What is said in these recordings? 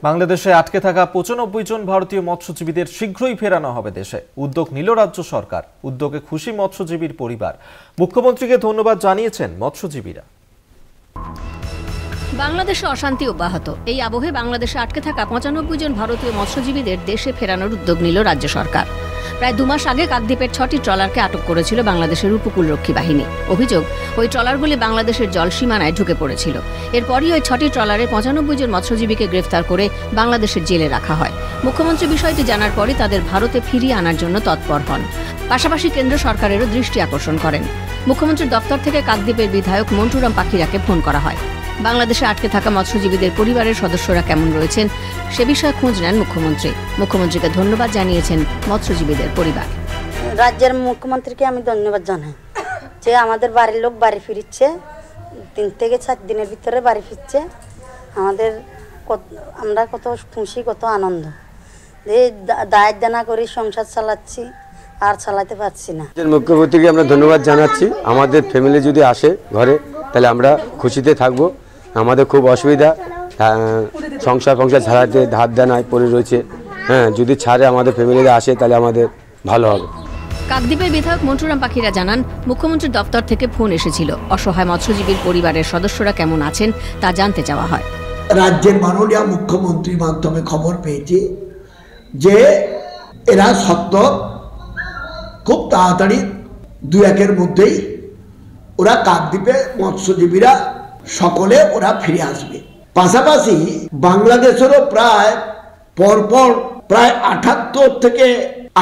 বাংলাদেশে আটকে থাকা ৯৫ জন ভারতীয় মৎস্যজীবীদের শীঘ্রই ফেরানো হবে দেশে। উদ্যোগ নিল রাজ্য সরকার। উদ্যোগে খুশি মৎস্যজীবীর পরিবার। মুখ্যমন্ত্রীকে ধন্যবাদ জানিয়েছেন মৎস্যজীবীরা। বাংলাদেশে অশান্তি অব্যাহত। এই আবহে বাংলাদেশে আটকে থাকা ৯৫ জন ভারতীয় মৎস্যজীবীদের দেশে ফেরানোর উদ্যোগ নিল রাজ্য সরকার। প্রায় ২ মাস আগে কাকদ্বীপের ৬টি ট্রলারকে আটক করেছিল বাংলাদেশের উপকূলরক্ষী বাহিনী। অভিযোগ, ওই ট্রলারগুলি বাংলাদেশের জল সীমানায় ঢুকে পড়েছিল। এরপরই ওই ৬টি ট্রলারে ৯৫ জন মৎস্যজীবীকে গ্রেফতার করে বাংলাদেশের জেলে রাখা হয়। মুখ্যমন্ত্রী বিষয়টি জানার পরই তাদের ভারতে ফিরিয়ে আনার জন্য তৎপর হন। পাশাপাশি কেন্দ্র সরকারেরও দৃষ্টি আকর্ষণ করেন। মুখ্যমন্ত্রীর দপ্তর থেকে কাকদ্বীপের বিধায়ক মন্টুরাম পাখিরাকে ফোন করা হয়। বাংলাদেশে আটকে থাকা মৎস্যজীবীদের পরিবারের সদস্যরা কেমন রয়েছেন সে বিষয়ে খোঁজ নেন মুখ্যমন্ত্রী। মুখ্যমন্ত্রীকে ধন্যবাদ জানিয়েছেন মৎস্যজীবীদের পরিবার। রাজ্যের মুখ্যমন্ত্রীকে আমি ধন্যবাদ জানাই যে আমাদের বাড়ির লোক বাড়ি ফিরছে, ৩ থেকে ৪ দিনের ভিতরে বাড়ি ফিরছে। আমরা কত খুশি, কত আনন্দ যে দায়ের দানা করে সংসার চালাচ্ছি, আর চালাতে পারছি না। মুখ্যমন্ত্রীকে আমরা ধন্যবাদ জানাচ্ছি। আমাদের ফ্যামিলি যদি আসে ঘরে তাহলে আমরা খুশিতে থাকবো। আমাদের খুব অসুবিধা, সংসার ছাড়াতে ধার দেনায় পড়ে রয়েছে। যদি ছাড়ে আমাদের ফ্যামিলিতে আসে তাহলে আমাদের ভালো হবে। কাকদ্বীপের বিধায়ক মন্টুরাম পাখিরা জানান, মুখ্যমন্ত্রীর দপ্তর থেকে ফোন এসেছিল। অসহায় মৎস্যজীবীর পরিবারের সদস্যরা কেমন আছেন তা জানতে চাওয়া হয়। রাজ্যের মাননীয় মুখ্যমন্ত্রীর মাধ্যমে খবর পেয়েছি যে এরা সত্তর খুব তাড়াতাড়ি ২-১-এর মধ্যেই ওরা কাকদ্বীপে মৎস্যজীবীরা সকলে ওরা ফিরে আসবে। পাশাপাশি বাংলাদেশেরও প্রায় পরপর প্রায় ৭৮ থেকে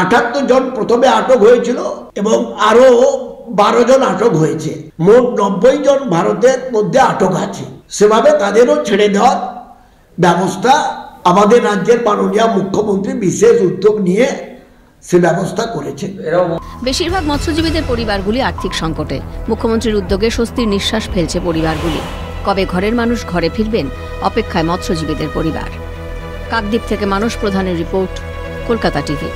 ৭৮ জন প্রথমে আটক হয়েছিল এবং আরো ১২ জন আটক হয়েছে। মোট ৯০ জন ভারতের মধ্যে আটক আছে। সেভাবে তাদেরও ছেড়ে দেওয়ার ব্যবস্থা আমাদের রাজ্যের মাননীয় মুখ্যমন্ত্রী বিশেষ উদ্যোগ নিয়ে সে ব্যবস্থা করেছেন। বেশিরভাগ মৎস্যজীবীদের পরিবারগুলি আর্থিক সংকটে। মুখ্যমন্ত্রীর উদ্যোগে স্বস্তির নিঃশ্বাস ফেলছে পরিবারগুলি। কবে ঘরের মানুষ ঘরে ফিরবেন অপেক্ষায় মৎস্যজীবীদের পরিবার। কাকদ্বীপ থেকে মানস প্রধানের রিপোর্ট, কলকাতা টিভি।